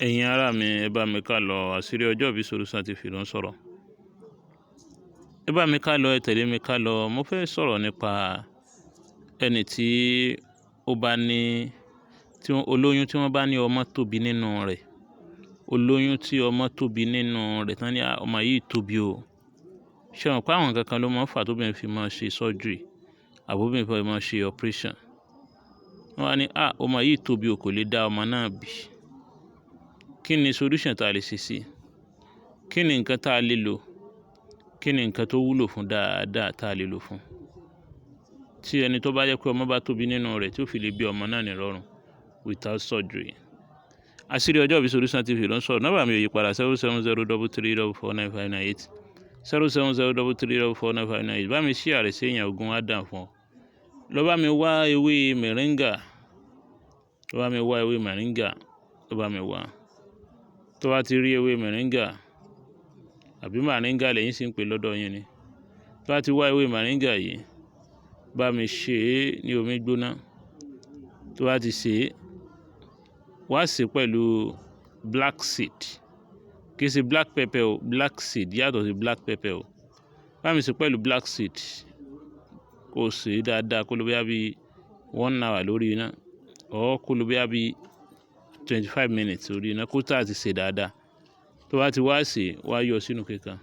Ẹ̀yin ará mi, ẹ bá mi ká lọ. Àṣírí ọjọ́ ìbí Solution TV ló ń sọ̀rọ̀. Ẹ bá mi ká lọ, ẹ tẹ̀lé mi ká lọ. Mo fẹ́ sọ̀rọ̀ nípa ẹni tí ó bá ní olóyún tí wọ́n bá ní ọmọ tóbi nínú rẹ̀. Olóyún tí ọmọ tóbi nínú rẹ̀ tán ní ọmọ yìí tóbi o. Ṣé o mọ̀ pé àwọn nǹkan kan ló máa ń fà tóbìnrin fi máa ṣe surgery àbóbìnrin fi máa ṣe operation. Wọ́n wá ní ọmọ yìí tóbi o, kò lè dá ọmọ náà bí. Kí ni solution tá a lè ṣe sí i? Kí ni nǹkan tá a lè lò? Kí ni nǹkan tó wúlò fún dáadáa tá a lè lò fún? Tí ẹni tó bá jẹ́ pé ọmọ bá tóbi nínú rẹ̀ tí ó fi lè bí ọmọ náà nírọ̀rùn without surgery. Àṣírí ọjọ́ ìbí Solution TV ló ń sọ̀rọ̀. Nọ́mbà mi ò yí padà 07033449598 07033449598. Bá mi share rẹ̀ sí èèyàn ogún á dàn fún ọ. Lọ bá mi wá ewé mẹ̀ríńgà. Lọ bá mi wá ewé mẹ̀ríńgà. Lọ bá mi wá. Tó bá ti rí ewé mẹ̀ríńgà àbí màríńgà lẹ́yìn sì ń pè lọ́dọ̀ yín ni. Tó bá ti wá ewé màríńgà yìí, bá mi ṣe é ní omi gbóná. Tó bá ti ṣe é, wá sè pẹ̀lú black seed. Kì í ṣe black pepper o, black seed yàtọ̀ sí black pepper o. Bá mi sè pẹ̀lú black seed. Kó sè é dáadáa kó ló bí 1 hour lórí iná. Kó ló bí 25 minutes lórí iná kó tà ti sè dáadáa. Tó bá ti wá sè, wá yọ sínú kíkan.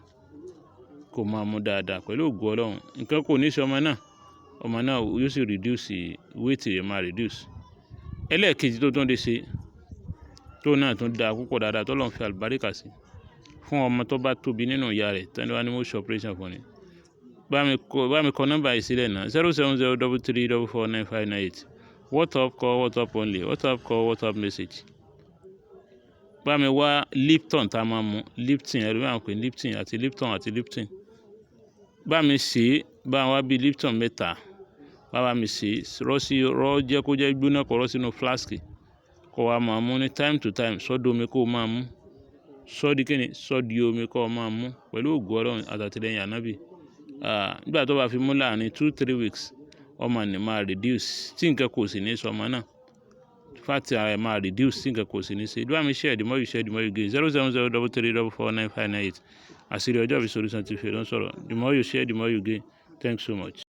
Kó máa mú dáadáa pẹ̀lú ògo Ọlọ́run. Nǹkan kò ní ṣe ọmọ náà. Ọmọ náà yóò sì reduce, weight rẹ̀ máa reduce. Ẹlẹ́ẹ̀kejì tó tún lè ṣe tó náà tún dáa púpọ̀ dáadáa tó lọ́n fi àlùbáríkà sí fún ọmọ tó bá tóbi nínú ìyá rẹ̀ tẹ́ni wá ní mo ṣe operation fún ni. Bá mi kọ nọ́mbà yìí sílẹ̀ náà 07033449598. WhatsApp call, WhatsApp only. WhatsApp call, WhatsApp message. Bá mi wá Lipton tá a máa mu. Lipton ẹ̀rọ máa ń pè Lipton àti Lipton àti Lipton. Bá mi sè é, bá wá bí Lipton mẹ́ta. Bá mi sè é, rọ́ jẹ́ kó jẹ́ gbóná kó rọ́ sínú flask. Kó wá máa mú ní time to time. Sọ́dọ̀ omi kó máa mú. Sọ́dí kíni? Sọ́dí omi kó máa mú pẹ̀lú ògo Ọlọ́run àtàtìlẹ́yìn Ànábì. Nígbà tó bá fi mú láàrin 2-3 weeks, ọmọ ní máa reduce. Tí nǹkan kò sì ní sọ ọmọ náà. Fat ara ẹ̀ máa reduce tí nǹkan kò sì ní ṣe. Bá mi share, the more you share, the more you gain. 07033449598. Àṣírí ọjọ́ ìbí Solution TV ló ń sọ̀rọ̀. The more you share, the more you gain. Thanks so much.